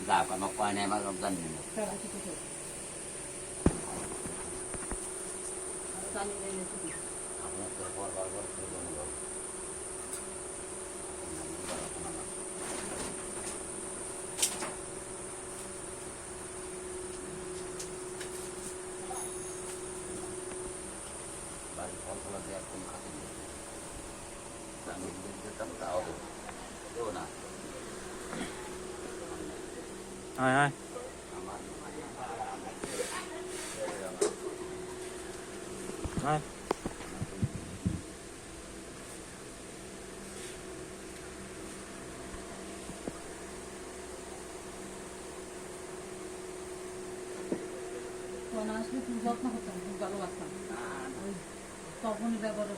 dapat makuha na yung magandang nyo. Ako na telepon, bago telepon mo. Balik ko lang dia kung kasi sambil dia tak tahu. Itu nah. Hai hai. Hai. আসলে খুব যত্ন করতাম, খুব ভালোবাসতাম। তখনই ব্যবহার